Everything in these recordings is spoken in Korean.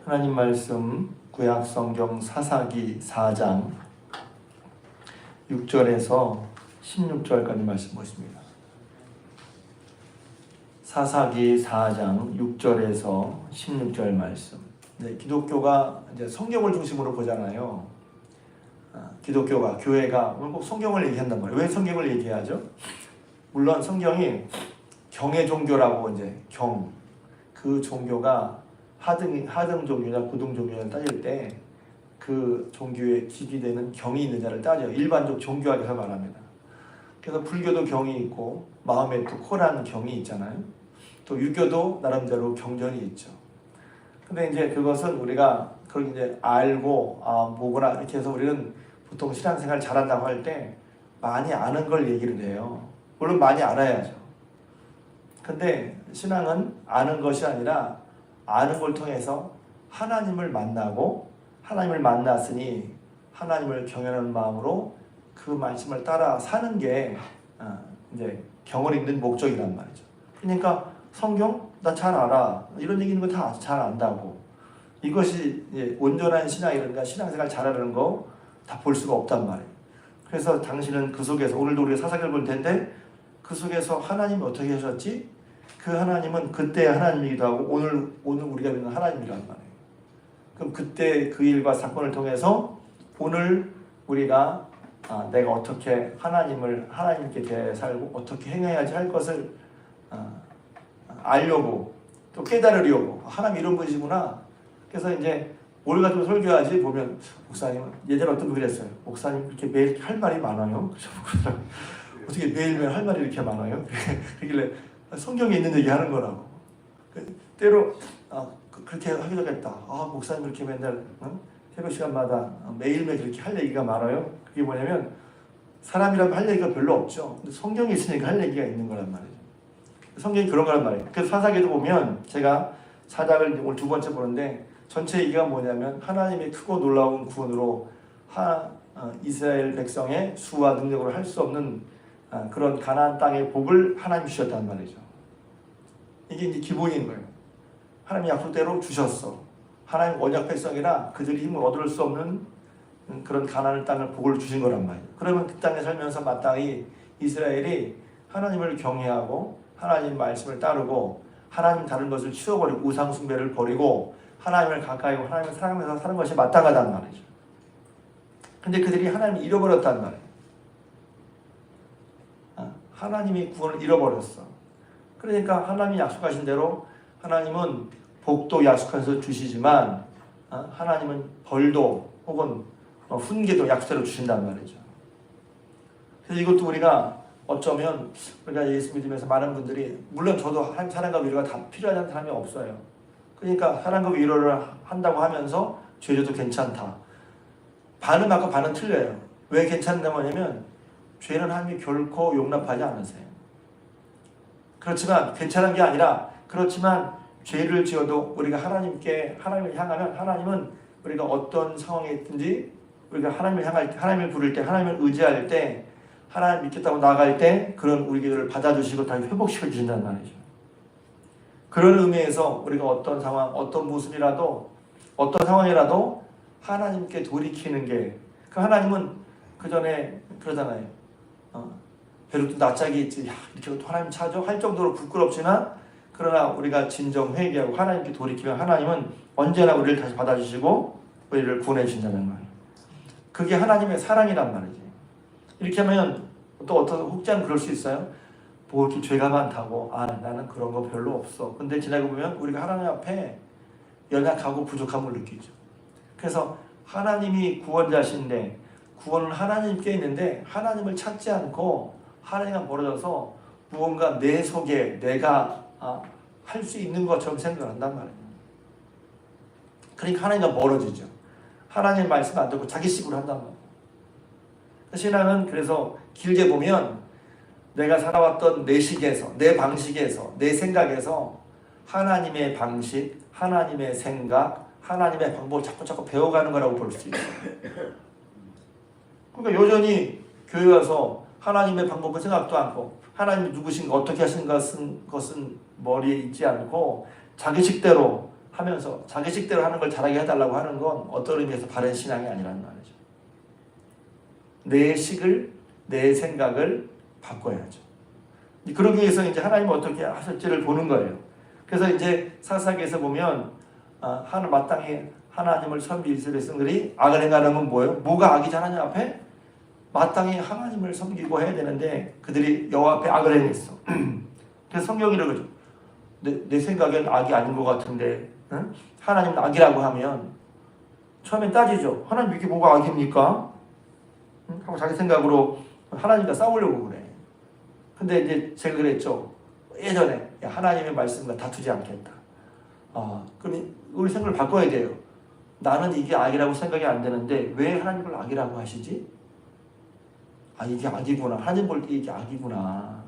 하나님 말씀 구약 성경 사사기 4장 6절에서 16절까지 말씀 보십니다. 사사기 4장 6절에서 16절 말씀. 네, 기독교가 이제 성경을 중심으로 보잖아요. 기독교가 교회가 꼭 성경을 얘기한단 말이에요. 왜 성경을 얘기하죠? 물론 성경이 경의 종교라고 이제 그 종교가 하등 종교냐 고등 종교냐 따질 때 그 종교에 기기되는 경이 있는 자를 따져요. 일반적 종교학에서 말합니다. 그래서 불교도 경이 있고 마음에 또 코라는 경이 있잖아요. 또 유교도 나름대로 경전이 있죠. 근데 이제 그것은 우리가 그걸 이제 알고 뭐구나 이렇게 해서 우리는 보통 신앙생활 잘한다고 할 때 많이 아는 걸 얘기를 해요. 물론 많이 알아야죠. 근데 신앙은 아는 것이 아니라 아는 걸 통해서 하나님을 만나고 하나님을 만났으니 하나님을 경외하는 마음으로 그 말씀을 따라 사는 게 이제 경을 읽는 목적이란 말이죠. 그러니까 성경 나 잘 알아 이런 얘기는 거 다 잘 안다고 이것이 이제 온전한 신앙이라든가 신앙생활 잘하는 거 다 볼 수가 없단 말이에요. 그래서 당신은 그 속에서 오늘도 우리가 사사기를 볼 텐데 그 속에서 하나님이 어떻게 하셨지? 그 하나님은 그때의 하나님이기도 하고 오늘 우리가 믿는 하나님이란 말이에요. 그럼 그때 그 일과 사건을 통해서 오늘 우리가 내가 어떻게 하나님께 대해 살고 어떻게 행해야지 할 것을 알려고 또 깨달으려고 하나님 이런 분이시구나. 그래서 이제 뭘 가지고 설교하지 보면 목사님은 예전에 어떤 분이 그랬어요. 목사님 이렇게 매일 할 말이 많아요. 어떻게 매일매일 할 말이 이렇게 많아요? 그러길래 성경에 있는 얘기 하는 거라고. 때로 그렇게 하기도 하겠다. 목사님 이렇게 맨날 새벽 시간마다 매일매일 그렇게 할 얘기가 많아요. 그게 뭐냐면 사람이라면 할 얘기가 별로 없죠. 근데 성경이 있으니까 할 얘기가 있는 거란 말이죠. 성경이 그런 거란 말이에요. 그래서 사사기도 보면 제가 사장을 오늘 두 번째 보는데 전체 얘기가 뭐냐면 하나님의 크고 놀라운 구원으로 이스라엘 백성의 수와 능력으로 할 수 없는 그런 가나안 땅의 복을 하나님 주셨단 말이죠. 이게 이제 기본인 거예요. 하나님 약속대로 주셨어. 하나님 언약 백성이라 그들이 힘을 얻을 수 없는 그런 가나안 땅을 복을 주신 거란 말이에요. 그러면 그 땅에 살면서 마땅히 이스라엘이 하나님을 경외하고 하나님 말씀을 따르고 하나님 다른 것을 치워버리고 우상 숭배를 버리고 하나님을 가까이 하고 하나님을 사랑하면서 사는 것이 마땅하단 말이죠. 근데 그들이 하나님을 잃어버렸단 말이에요. 하나님이 구원을 잃어버렸어. 그러니까 하나님이 약속하신 대로 하나님은 복도 약속해서 주시지만 하나님은 벌도 혹은 훈계도 약속대로 주신단 말이죠. 그래서 이것도 우리가 어쩌면 우리가 예수 믿으면서 많은 분들이 물론 저도 사랑과 위로가 다 필요한 사람이 없어요. 그러니까 사랑과 위로를 한다고 하면서 죄져도 괜찮다. 반은 맞고 반은 틀려요. 왜 괜찮다고 하냐면 죄는 하나님이 결코 용납하지 않으세요. 그렇지만 괜찮은 게 아니라 그렇지만 죄를 지어도 우리가 하나님을 향하면 하나님은 우리가 어떤 상황에 있든지 우리가 하나님을 부를 때 하나님을 의지할 때 하나님 믿겠다고 나아갈 때 그런 우리 기도를 받아주시고 다시 회복시켜 주신다는 말이죠. 그런 의미에서 우리가 어떤 상황, 어떤 모습이라도 어떤 상황이라도 하나님께 돌이키는 게 그 하나님은 그 전에 그러잖아요. 벼룩도 낯짝이 있지 이렇게 또 하나님 찾아 할 정도로 부끄럽지만 그러나 우리가 진정 회개하고 하나님께 돌이키면 하나님은 언제나 우리를 다시 받아주시고 우리를 구원해 주신다는 말이에요. 그게 하나님의 사랑이란 말이지. 이렇게 하면 또 어떤 혹자는 그럴 수 있어요. 뭐 이렇게 죄가 많다고 나는 그런 거 별로 없어. 근데 지나고 보면 우리가 하나님 앞에 연약하고 부족함을 느끼죠. 그래서 하나님이 구원자신데 구원은 하나님께 있는데 하나님을 찾지 않고 하나님과 멀어져서 무언가 내 속에 내가 할 수 있는 것처럼 생각한단 말이에요. 그러니까 하나님과 멀어지죠. 하나님의 말씀 안 듣고 자기 식으로 한단 말이에요. 신앙은 그래서 길게 보면 내가 살아왔던 내 식에서 내 방식에서 내 생각에서 하나님의 방식, 하나님의 생각, 하나님의 방법을 자꾸 배워가는 거라고 볼 수 있어요. 그러니까 여전히 교회 와서 하나님의 방법을 생각도 않고 하나님이 누구신가 어떻게 하신 것은 머리에 있지 않고 자기 식대로 하면서 자기식대로 하는 걸 잘하게 해달라고 하는 건 어떤 의미에서 바른 신앙이 아니라는 말이죠. 내 식을, 내 생각을 바꿔야죠. 그러기 위해서 이제 하나님 어떻게 하실지를 보는 거예요. 그래서 이제 사사기에서 보면 마땅히 하나님을 섬기기 위해서 백성들이 악을 행하는 건 뭐예요? 뭐가 악이지 하나님 앞에? 마땅히 하나님을 섬기고 해야 되는데 그들이 여호와 앞에 악을 행했어. 그래서 성경이 이러죠. 내 생각엔 악이 아닌 것 같은데 응? 하나님은 악이라고 하면 처음엔 따지죠. 하나님 이게 뭐가 악입니까? 응? 하고 자기 생각으로 하나님과 싸우려고 그래. 근데 이제 제가 그랬죠. 예전에 하나님의 말씀과 다투지 않겠다. 그럼 우리 생각을 바꿔야 돼요. 나는 이게 악이라고 생각이 안 되는데 왜 하나님을 악이라고 하시지? 이게 악이구나. 하나님 볼 때 이게 악이구나.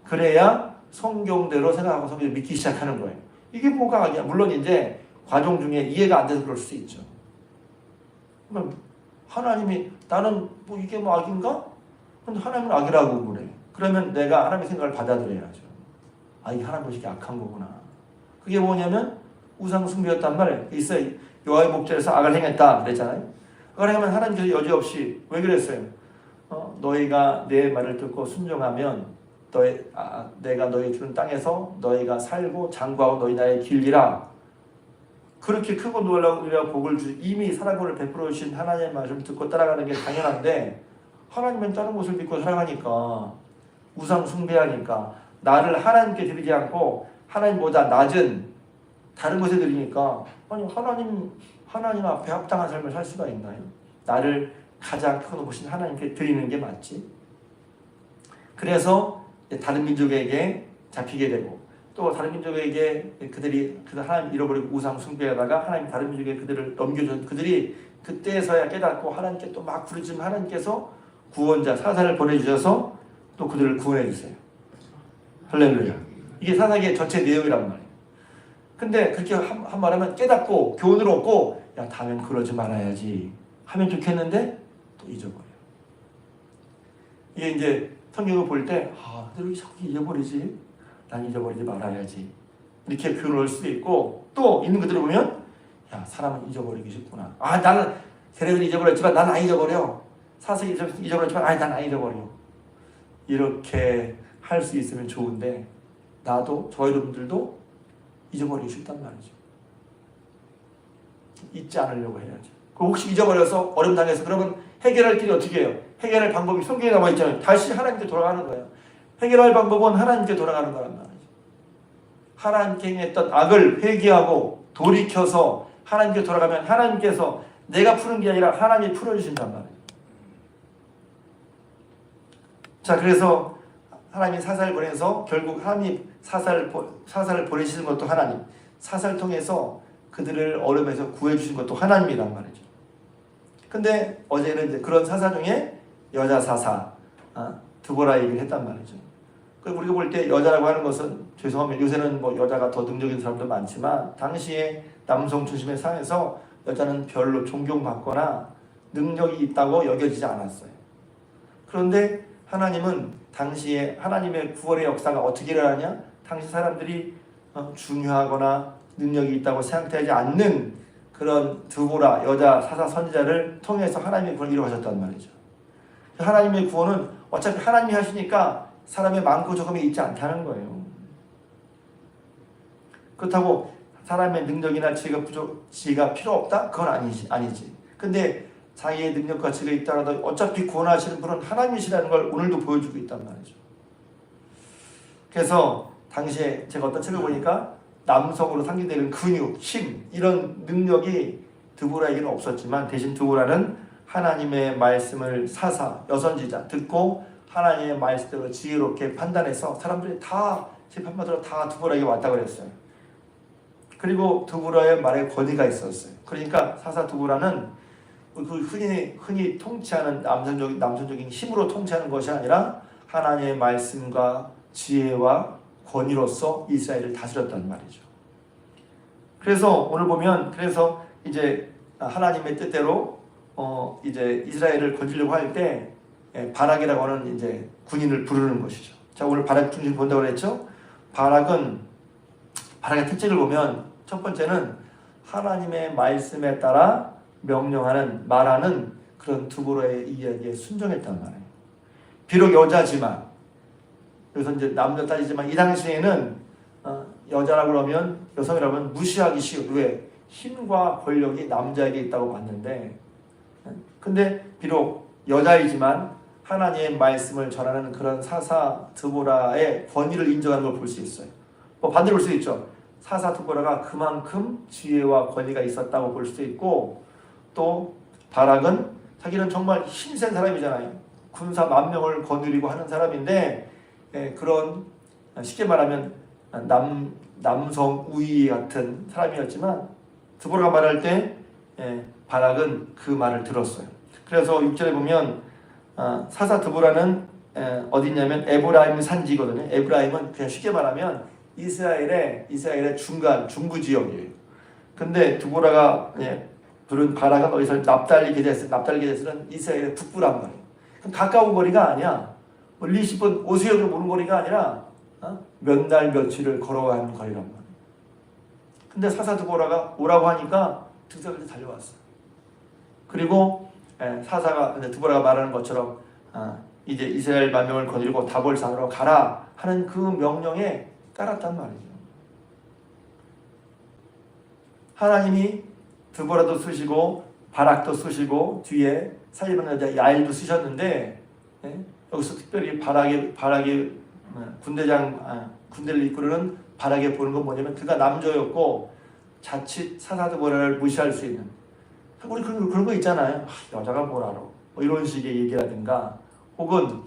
그래야 성경대로 생각하고 성경을 믿기 시작하는 거예요. 이게 뭐가 악이야? 물론 이제 과정 중에 이해가 안 돼서 그럴 수 있죠. 그럼 하나님이 나는 뭐 이게 뭐 악인가? 근데 하나님은 악이라고 그래. 그러면 내가 하나님의 생각을 받아들여야죠. 이게 하나님 보시기에 악한 거구나. 그게 뭐냐면 우상 숭배였단 말이에요. 있어요. 여호와의 목전에서 악을 행했다 그랬잖아요. 악을 행하면 하나님께서 여지없이 왜 그랬어요? 너희가 내 말을 듣고 순종하면 내가 너희 주는 땅에서 너희가 살고 장구하고 너희 나라에 길리라. 그렇게 크고 놀라운 복을 이미 사랑을 베풀어 주신 하나님의 말씀을 듣고 따라가는 게 당연한데 하나님은 다른 것을 믿고 살아가니까 우상 숭배하니까 나를 하나님께 드리지 않고 하나님보다 낮은 다른 것에 드리니까 하나님 앞에 합당한 삶을 살 수가 있나요? 나를 가장 크고 보신 하나님께 드리는 게 맞지. 그래서 다른 민족에게 잡히게 되고 또 다른 민족에게 그들 하나님 잃어버리고 우상 숭배하다가 하나님 다른 민족에 그들을 넘겨준 그들이 그때서야 깨닫고 하나님께 또 막 부르짖으면 하나님께서 구원자 사사를 보내주셔서 또 그들을 구원해 주세요. 할렐루야. 이게 사사기의 전체 내용이란 말이에요. 근데 그렇게 한 말하면 깨닫고 교훈을 얻고 다음엔 그러지 말아야지 하면 좋겠는데 또 잊어버려요. 이게 이제 성경을 볼 때 왜 자꾸 잊어버리지? 난 잊어버리지 말아야지. 이렇게 교훈을 얻을 수도 있고 또 있는 것들을 보면 사람은 잊어버리기 쉽구나. 나는 세례들이 잊어버렸지만 난 안 잊어버려. 사슬이 잊어버렸지만 난 안 잊어버려. 이렇게 할 수 있으면 좋은데 나도 저 여러분들도 잊어버리기 쉽단 말이죠. 잊지 않으려고 해야죠. 혹시 잊어버려서 어려움 당해서 그러면 해결할 길이 어떻게 해요? 해결할 방법이 성경에 나와 있잖아요. 다시 하나님께 돌아가는 거예요. 해결할 방법은 하나님께 돌아가는 거란 말이죠. 하나님께 행했던 악을 회개하고 돌이켜서 하나님께 돌아가면 하나님께서 내가 푸는 게 아니라 하나님이 풀어주신단 말이에요. 자, 그래서 하나님이 사사를 보내서 결국 하나님 사사를 보내시는 것도 하나님, 사사를 통해서 그들을 어려움에서 구해주신 것도 하나님이란 말이죠. 근데 어제는 이제 그런 사사 중에 여자 사사 드보라 얘기를 했단 말이죠. 우리가 볼 때 여자라고 하는 것은 죄송하면 요새는 뭐 여자가 더 능력 있는 사람도 많지만 당시에 남성 중심의 사회에서 여자는 별로 존경받거나 능력이 있다고 여겨지지 않았어요. 그런데 하나님은 당시에 하나님의 구원의 역사가 어떻게 일어나냐? 당시 사람들이 중요하거나 능력이 있다고 생각되지 않는 그런 드보라 여자 사사 선지자를 통해서 하나님의 구원을 이루어가셨단 말이죠. 하나님의 구원은 어차피 하나님이 하시니까 사람의 많고 적음이 있지 않다는 거예요. 그렇다고 사람의 능력이나 지혜가 필요 없다? 그건 아니지. 근데 자기의 능력과 지혜가 있다라도 어차피 구원하시는 분은 하나님이시라는 걸 오늘도 보여주고 있단 말이죠. 그래서 당시에 제가 어떤 책을 보니까 남성으로 상징되는 근육, 힘 이런 능력이 드보라에게는 없었지만 대신 드보라는 하나님의 말씀을 사사, 여선지자 듣고 하나님의 말씀대로 지혜롭게 판단해서 사람들이 다 재판받으러 다 드보라에게 왔다고 그랬어요. 그리고 드보라의 말에 권위가 있었어요. 그러니까 사사 드보라는 그 흔히 통치하는 남성적인 힘으로 통치하는 것이 아니라 하나님의 말씀과 지혜와 권위로서 이스라엘을 다스렸단 말이죠. 그래서 오늘 보면 그래서 이제 하나님의 뜻대로 이제 이스라엘을 건지려고 할 때 바락이라고 하는 이제 군인을 부르는 것이죠. 자, 오늘 바락 중심 본다고 그랬죠. 바락의 특징을 보면 첫 번째는 하나님의 말씀에 따라 명령하는 말하는 그런 드보라의 이야기에 순종했단 말이에요. 비록 여자지만 여기서 이제 남자 딸이지만 이 당시에는 여자라고 그러면 여성이라고 하면 무시하기 쉬운 왜? 힘과 권력이 남자에게 있다고 봤는데 근데 비록 여자이지만 하나님의 말씀을 전하는 그런 사사 드보라의 권위를 인정하는 걸 볼 수 있어요. 뭐 반대로 볼 수 있죠. 사사 드보라가 그만큼 지혜와 권위가 있었다고 볼 수도 있고 또 바락은 자기는 정말 힘센 사람이잖아요. 군사 10,000명을 거느리고 하는 사람인데 그런 쉽게 말하면 남성 우위 같은 사람이었지만 드보라가 말할 때 바락은 그 말을 들었어요. 그래서 6절에 보면 사사 드보라는 어디냐면 에브라임 산지거든요. 에브라임은 그냥 쉽게 말하면 이스라엘의 중부 지역이에요. 근데 드보라가 부른 바락은 어디서 납달리 게데스는 이스라엘의 북부란 말이에요. 그럼 가까운 거리가 아니야. 멀리 10분 오수역으로 오는 거리가 아니라 몇 날 며칠을 걸어가는 거리란 말이에요. 근데 사사 드보라가 오라고 하니까 등산까지 달려왔어요. 그리고 사사가 드보라가 말하는 것처럼 이제 이스라엘 10,000명을 거느리고 다볼산으로 가라 하는 그 명령에 따랐단 말이죠. 하나님이 드보라도 쓰시고 바락도 쓰시고 뒤에 살리는 여자 야일도 쓰셨는데 여기서 특별히 바락이 군대를 이끌는 바락에 보는 건 뭐냐면 그가 남자였고 자칫 사사 드보라를 무시할 수 있는 우리 그런 거 있잖아요. 여자가 뭘 알아 뭐 이런 식의 얘기라든가 혹은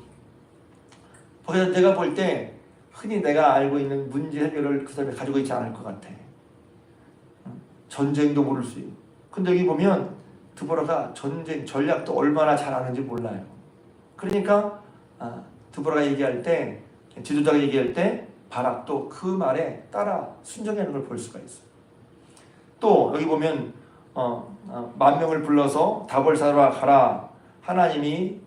내가 볼 때 흔히 내가 알고 있는 문제 해결을 그 사람이 가지고 있지 않을 것 같아. 전쟁도 모를 수 있고. 근데 여기 보면 드보라가 전쟁 전략도 얼마나 잘 아는지 몰라요. 그러니까 드보라가 얘기할 때 지도자가 얘기할 때 바락도 그 말에 따라 순종하는 걸 볼 수가 있어요. 또 여기 보면 10,000명을 불러서 다볼산으로 가라. 하나님이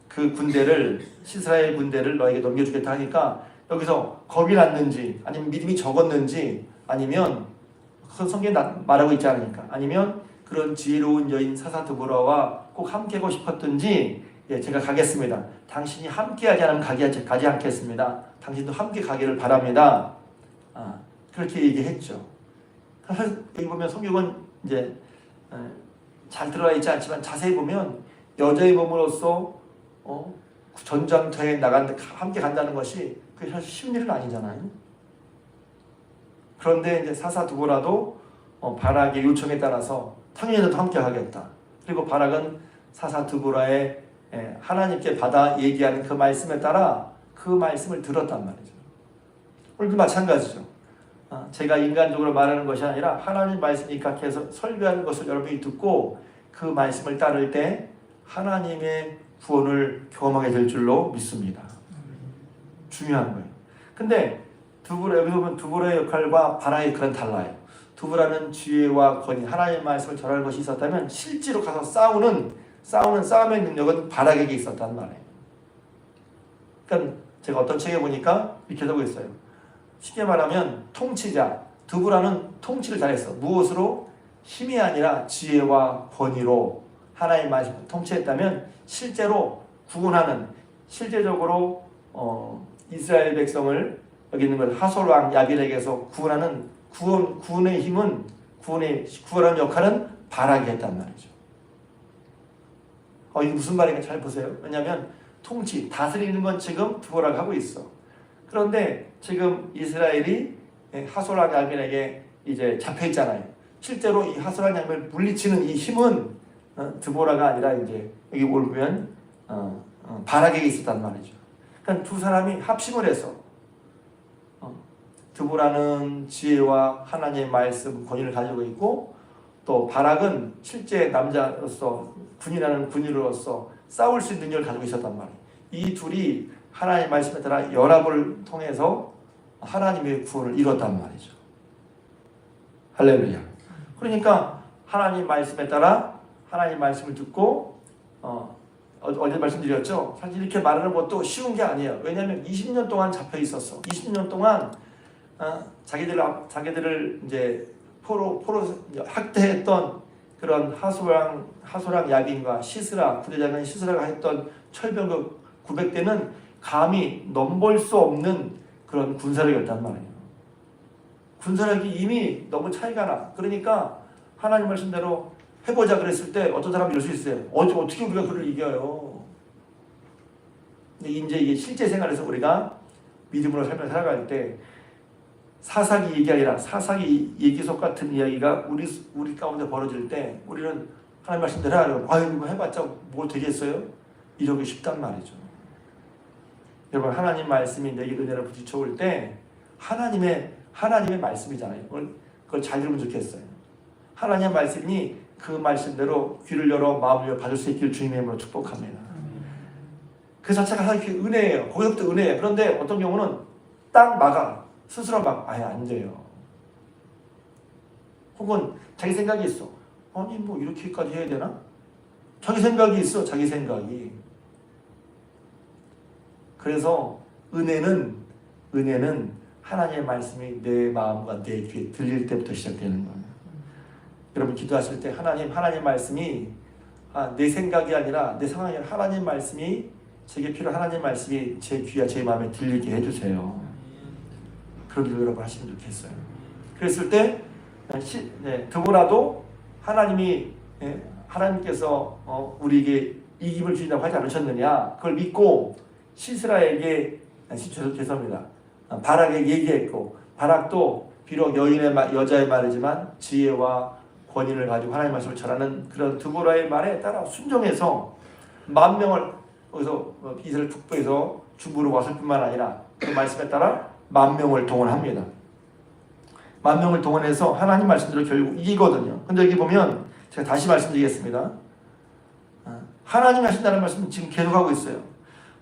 그 군대를 이스라엘 군대를 너에게 넘겨주겠다 하니까 여기서 겁이 났는지 아니면 믿음이 적었는지 아니면 성경에 말하고 있지 않으니까 아니면 그런 지혜로운 여인 사사 드보라와 꼭 함께하고 싶었든지 제가 가겠습니다. 당신이 함께하지 않으면 가지 않겠습니다. 당신도 함께 가기를 바랍니다. 그렇게 얘기했죠. 여기 보면 성경은 이제 잘 들어가 있지 않지만 자세히 보면 여자의 몸으로서 전장터에 함께 간다는 것이 그게 사실 쉬운 일은 아니잖아요. 그런데 이제 사사 드보라도 바락의 요청에 따라서 당연히 함께 하겠다. 그리고 바락은 사사 드보라의 하나님께 받아 얘기하는 그 말씀에 따라 그 말씀을 들었단 말이죠. 오늘도 마찬가지죠. 제가 인간적으로 말하는 것이 아니라 하나님 말씀에 입각해서 설교하는 것을 여러분이 듣고 그 말씀을 따를 때 하나님의 구원을 경험하게 될 줄로 믿습니다. 중요한 거예요. 근데 여기 보면 드보라의 역할과 바락의 역할은 달라요. 드보라는 지혜와 권위, 하나님의 말씀을 전할 것이 있었다면 실제로 가서 싸우는 싸움의 능력은 바락에게 있었단 말이에요. 그러니까 제가 어떤 책에 보니까 이렇게 적고 있어요. 쉽게 말하면 통치자, 드보라는 통치를 잘했어. 무엇으로? 힘이 아니라 지혜와 권위로 하나님의 말씀을 통치했다면 실제로 구원하는, 실제적으로 이스라엘 백성을 여기 있는 것 하솔왕 야빌에게서 구원하는 구원의 힘은 구원하는 역할은 바락이 했단 말이죠. 이게 무슨 말인가 잘 보세요. 왜냐하면 통치, 다스리는 건 지금 드보라가 하고 있어. 그런데 지금 이스라엘이 하솔왕 야빌에게 이제 잡혀 있잖아요. 실제로 이 하솔왕 야빌을 물리치는 이 힘은 드보라가 아니라 이제 여기 보면 바락에게 있었단 말이죠. 그러니까 두 사람이 합심을 해서 드보라는 지혜와 하나님의 말씀 권위를 가지고 있고 또 바락은 실제 남자로서 군인으로서 싸울 수 있는 능력을 가지고 있었단 말이에요. 이 둘이 하나님의 말씀에 따라 연합을 통해서 하나님의 구원을 이뤘단 말이죠. 할렐루야. 그러니까 하나님 말씀에 따라 하나님 말씀을 듣고 어제 말씀드렸죠. 사실 이렇게 말하는 것도 쉬운 게 아니에요. 왜냐하면 20년 동안 잡혀 있었어. 20년 동안 자기들을 이제 포로 학대했던 그런 하소랑 야빈과 시스라 부대장은 시스라가 했던 철병거 900대는 감히 넘볼 수 없는 그런 군사력이었단 말이에요. 군사력이 이미 너무 차이가 나. 그러니까 하나님 말씀대로 해보자 그랬을 때 어떤 사람이 이럴 수 있어요. 어떻게 우리가 그를 이겨요? 근데 이제 이게 실제 생활에서 우리가 믿음으로 삶을 살아갈 때 사사기 얘기 아니라 사사기 얘기속 같은 이야기가 우리 가운데 벌어질 때 우리는 하나님 말씀대로 하려고 이거 해봤자 뭐 되겠어요? 이러기 쉽단 말이죠. 여러분 하나님 말씀이 내게 은혜를 부딪혀올 때 하나님의 말씀이잖아요. 그걸 잘 들으면 좋겠어요. 하나님의 말씀이 그 말씀대로 귀를 열어 마음을 열어 받을 수 있기를 주님의 이름으로 축복합니다. 그 자체가 하나님의 은혜예요. 거기서부터 은혜예요. 그런데 어떤 경우는 딱 막아. 스스로 막 아예 안 돼요. 혹은 자기 생각이 있어. 아니 뭐 이렇게까지 해야 되나? 자기 생각이 있어. 자기 생각이. 그래서 은혜는 하나님의 말씀이 내 마음과 내 귀에 들릴 때부터 시작되는 거예요. 여러분 기도하실 때 하나님 말씀이 내 생각이 아니라 내 상황이 아니라 하나님 말씀이 제게 필요한 하나님 말씀이 제 귀와 제 마음에 들리게 해주세요. 그러기를 여러분 하시면 좋겠어요. 그랬을 때 드보라도 하나님께서 우리에게 이김을 주신다고 하지 않으셨느냐 그걸 믿고 시스라에게 죄송합니다. 바락에게 얘기했고 바락도 비록 여자의 말이지만 지혜와 권위를 가지고 하나님의 말씀을 전하는 그런 드보라의 말에 따라 순종해서 10,000명을 거기서 이스라엘 북부에서 중부로 왔을 뿐만 아니라 그 말씀에 따라 10,000명을 동원합니다. 10,000명을 동원해서 하나님 말씀대로 결국 이기거든요. 근데 여기 보면 제가 다시 말씀드리겠습니다. 하나님이 하신다는 말씀은 지금 계속하고 있어요.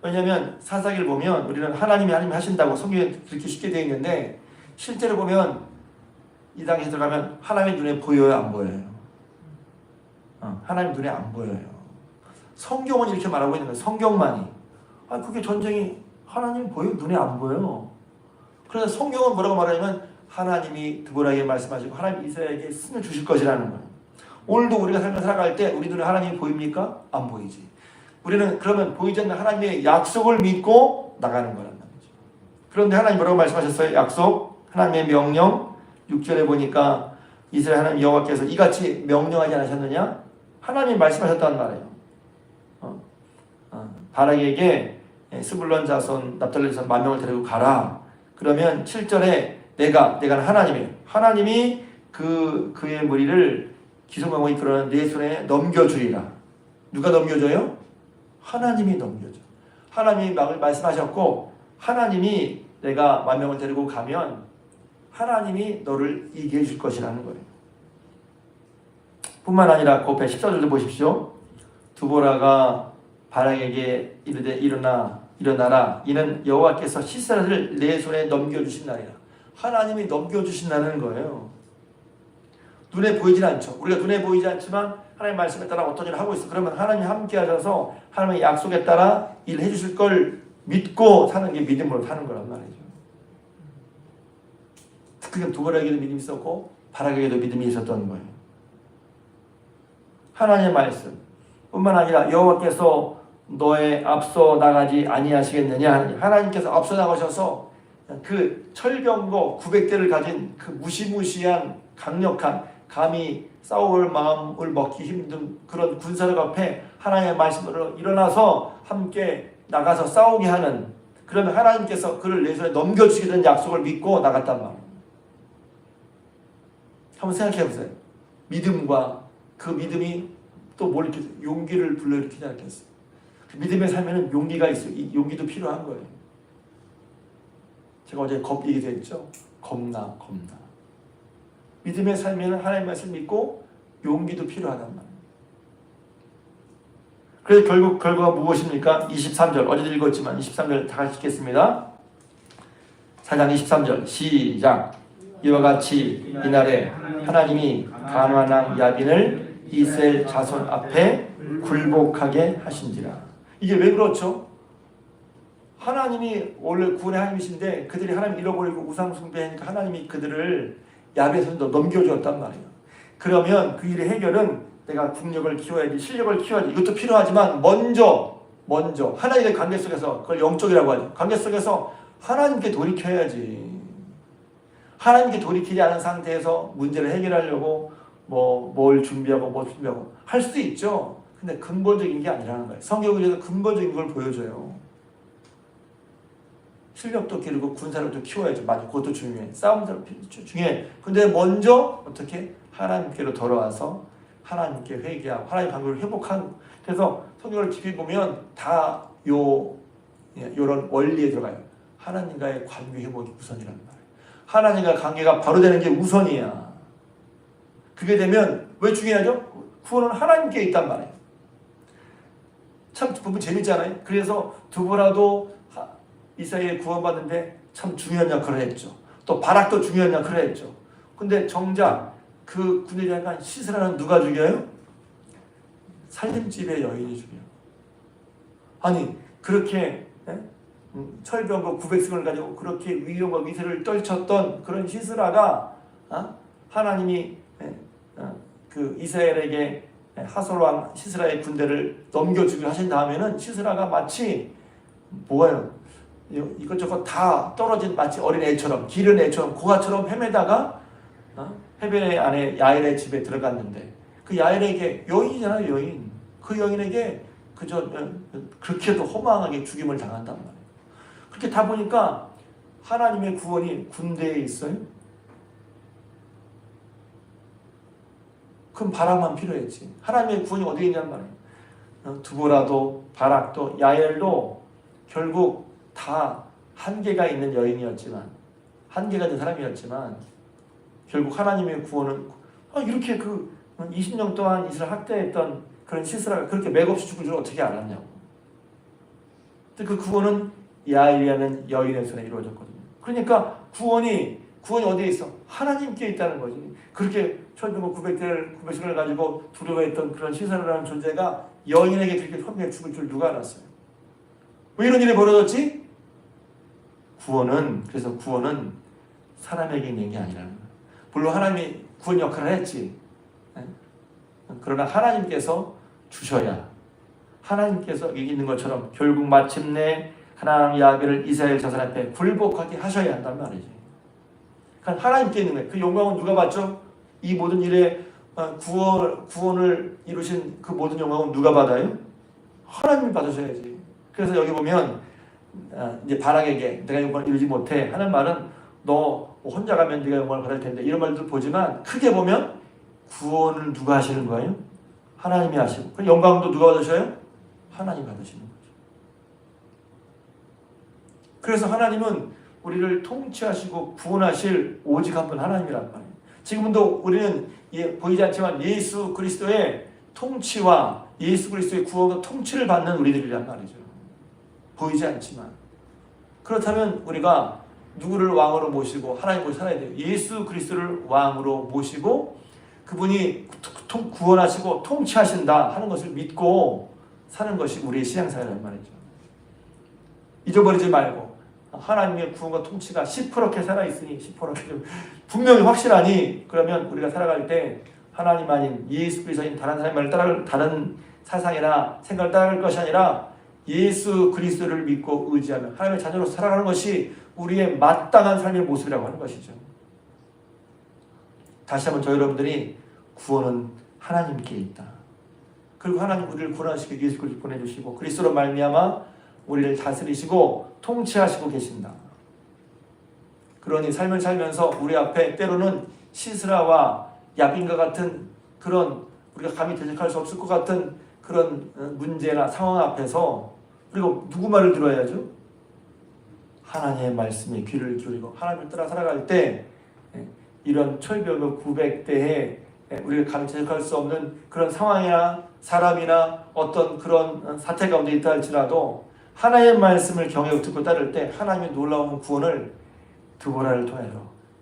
왜냐하면 사사기를 보면 우리는 하나님이 하신다고 성경에 그렇게 쉽게 되어 있는데 실제로 보면 이 당시에 들어가면 하나님의 눈에 보여요? 안 보여요? 하나님 눈에 안 보여요. 성경은 이렇게 말하고 있는 거예요. 성경만이. 그게 전쟁이 하나님 보여요? 눈에 안 보여요. 그래서 성경은 뭐라고 말하냐면 하나님이 드보라에게 말씀하시고 하나님 이스라엘에게 승을 주실 것이라는 거예요. 오늘도 우리가 삶을 살아갈 때 우리 눈에 하나님이 보입니까? 안 보이지. 우리는 그러면 보이지 않는 하나님의 약속을 믿고 나가는 거란 말이죠. 그런데 하나님 뭐라고 말씀하셨어요? 약속, 하나님의 명령 6절에 보니까 이스라엘 하나님 여호와께서 이같이 명령하지 않으셨느냐? 하나님이 말씀하셨단 말이에요. 바락에게 스불론 자손, 납달리 자손 10,000명을 데리고 가라. 그러면 7절에 내가 하나님이에요. 하나님이 그의 무리를 기송하고 이끌어는 내 손에 넘겨주리라. 누가 넘겨줘요? 하나님이 넘겨줘. 하나님이 말씀하셨고 하나님이 내가 10,000명을 데리고 가면 하나님이 너를 이기게 해줄 것이라는 거예요. 뿐만 아니라 그 14절도 보십시오. 드보라가 바락에게 이르되 일어나라. 이는 여호와께서 시스라를 내 손에 넘겨주신 날이라. 하나님이 넘겨주신다는 거예요. 눈에 보이진 않죠. 우리가 눈에 보이지 않지만 하나님의 말씀에 따라 어떤 일을 하고 있어. 그러면 하나님이 함께 하셔서 하나님의 약속에 따라 일해 주실 걸 믿고 사는 게 믿음으로 사는 거란 말이죠. 특히 드보라에게도 믿음이 있었고 바락에게도 믿음이 있었던 거예요. 하나님의 말씀 뿐만 아니라 여호와께서 너의 앞서 나가지 아니하시겠느냐. 하나님께서 앞서 나가셔서 그 철병거 900대를 가진 그 무시무시한 강력한 감히 싸울 마음을 먹기 힘든 그런 군사력 앞에 하나님의 말씀으로 일어나서 함께 나가서 싸우게 하는, 그러면 하나님께서 그를 내 손에 넘겨주시는 약속을 믿고 나갔단 말이에요. 한번 생각해 보세요. 믿음과 그 믿음이 또 뭘 일으키죠? 용기를 불러일으키지 않겠어요? 그 믿음의 삶에는 용기가 있어요. 이 용기도 필요한 거예요. 제가 어제 얘기했죠. 겁나. 믿음의 삶에는 하나님의 말씀을 믿고 용기도 필요하단 말이에요. 그래서 결국 결과가 무엇입니까? 23절 어제도 읽었지만 23절 다 같이 읽겠습니다. 4장 23절 시작. 이와 같이 이날에 하나님이 가나안 왕 야빈을 이스라엘 자손 앞에 굴복하게 하신지라. 이게 왜 그렇죠? 하나님이 원래 구원의 하나님이신데 그들이 하나님 잃어버리고 우상 숭배하니까 하나님이 그들을 야베에서 넘겨주었단 말이에요. 그러면 그 일의 해결은 내가 국력을 키워야지, 실력을 키워야지, 이것도 필요하지만 먼저 하나님의 관계 속에서, 그걸 영적이라고 하죠. 관계 속에서 하나님께 돌이켜야지. 하나님께 돌이키지 않은 상태에서 문제를 해결하려고 뭘 준비하고 할 수 있죠. 근데 근본적인 게 아니라는 거예요. 성경을 위해서 근본적인 걸 보여줘요. 실력도 기르고 군사력도 키워야죠. 맞아, 그것도 중요해. 싸움도 중요해. 근데 먼저 어떻게 하나님께로 돌아와서 하나님께 회개하고 하나님 관계를 회복한. 그래서 성경을 깊이 보면 다 요런 원리에 들어가요. 하나님과의 관계 회복이 우선이란 말이에요. 하나님과 관계가 바로 되는 게 우선이야. 그게 되면 왜 중요하죠? 구원은 하나님께 있단 말이에요. 참 보면 재밌잖아요. 그래서 두보라도 이스라엘 구원받는데 참 중요한 역할을 했죠. 또 바락도 중요한 역할을 했죠. 근데 정작 그 군대장관 시스라는 누가 죽여요? 살림집의 여인이 죽여요. 아니 그렇게 철병과 900승을 가지고 그렇게 위험과 위세를 떨쳤던 그런 시스라가 하나님이 그 이스라엘에게 하솔왕 시스라의 군대를 넘겨주기로 하신 다음에는 시스라가 마치 뭐예요? 이것저것 다 떨어진 마치 어린 애처럼, 기른 애처럼, 고아처럼 헤매다가 해변 안에 야엘의 집에 들어갔는데 그 야엘에게, 여인이잖아요, 여인. 그 여인에게 그저 그렇게도 허망하게 죽임을 당한단 말이에요. 그렇게 다 보니까 하나님의 구원이 군대에 있어요? 그럼 바락만 필요했지. 하나님의 구원이 어디에 있냔 말이에요. 두보라도 바락도 야엘도 결국 다 한계가 있는 여인이었지만, 한계가 있는 사람이었지만 결국 하나님의 구원은 이렇게 그 20년 동안 이스라엘 학대했던 그런 시스라가 그렇게 맥없이 죽을 줄 어떻게 알았냐고. 근데 그 구원은 야엘이라는 여인의 손에 이루어졌거든요. 그러니까 구원이 어디에 있어? 하나님께 있다는 거지. 그렇게 철병 900승을 가지고 두려워했던 그런 시스라라는 존재가 여인에게 그렇게 선명히 죽을 줄 누가 알았어요? 왜 이런 일이 벌어졌지? 그래서 구원은 사람에게 있는 게 아니라는 거예요. 물론 하나님이 구원 역할을 했지. 그러나 하나님께서 주셔야, 하나님께서 있는 것처럼 결국 마침내 하나님 야훼를 이스라엘 자손 앞에 굴복하게 하셔야 한단 말이지. 그러니까 하나님께 있는 거예요. 그 영광은 누가 받죠? 이 모든 일에 구원을 이루신 그 모든 영광은 누가 받아요? 하나님이 받으셔야지. 그래서 여기 보면 이제 바락에게 내가 영광을 이루지 못해 하는 말은 너 혼자 가면 네가 영광을 받을 텐데 이런 말들 보지만 크게 보면 구원을 누가 하시는 거예요? 하나님이 하시고, 그 영광도 누가 받으셔요? 하나님이 받으시는 거죠. 그래서 하나님은 우리를 통치하시고 구원하실 오직 한 분 하나님이란 말이에요. 지금도 우리는 보이지 않지만 예수 그리스도의 통치와 예수 그리스도의 구원과 통치를 받는 우리들이란 말이죠. 보이지 않지만. 그렇다면 우리가 누구를 왕으로 모시고 하나님을 살아야 돼요. 예수 그리스도를 왕으로 모시고 그분이 구원하시고 통치하신다 하는 것을 믿고 사는 것이 우리의 신앙생활이란 말이죠. 잊어버리지 말고 하나님의 구원과 통치가 시퍼렇게 살아있으니, 시퍼렇게 분명히 확실하니, 그러면 우리가 살아갈 때 하나님 아닌 예수 그리스도인 다른 사람을 따라갈, 다른 사상이나 생각을 따라갈 것이 아니라 예수 그리스도를 믿고 의지하며 하나님의 자녀로 살아가는 것이 우리의 마땅한 삶의 모습이라고 하는 것이죠. 다시 한번 저 여러분들이 구원은 하나님께 있다. 그리고 하나님 우리를 구원하시고 예수 그리스도를 보내주시고 그리스도로 말미암아 우리를 다스리시고 통치하시고 계신다. 그러니 삶을 살면서 우리 앞에 때로는 시스라와 야빈과 같은 그런 우리가 감히 대적할 수 없을 것 같은 그런 문제나 상황 앞에서 그리고 누구 말을 들어야죠? 하나님의 말씀에 귀를 기울이고 하나님을 따라 살아갈 때 이런 철벽의 900대에 우리가 감히 대적할 수 없는 그런 상황이나 사람이나 어떤 그런 사태 가운데 있다 할지라도 하나님의 말씀을 경외하고 듣고 따를 때 하나님의 놀라운 구원을 드보라를 통해서,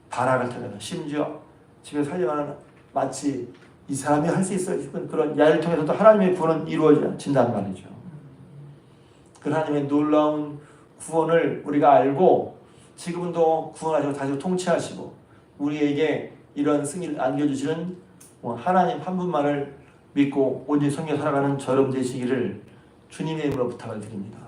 바락을 통해서, 심지어 집에 살려가는 마치 이 사람이 할 수 있어야 싶은 그런 야를 통해서도 하나님의 구원은 이루어진다는 말이죠. 그 하나님의 놀라운 구원을 우리가 알고 지금은 또 구원하시고 다시 통치하시고 우리에게 이런 승리를 안겨주시는 하나님 한 분만을 믿고 온전히 섬겨 살아가는 저 여러분 되시기를 주님의 이름으로 부탁을 드립니다.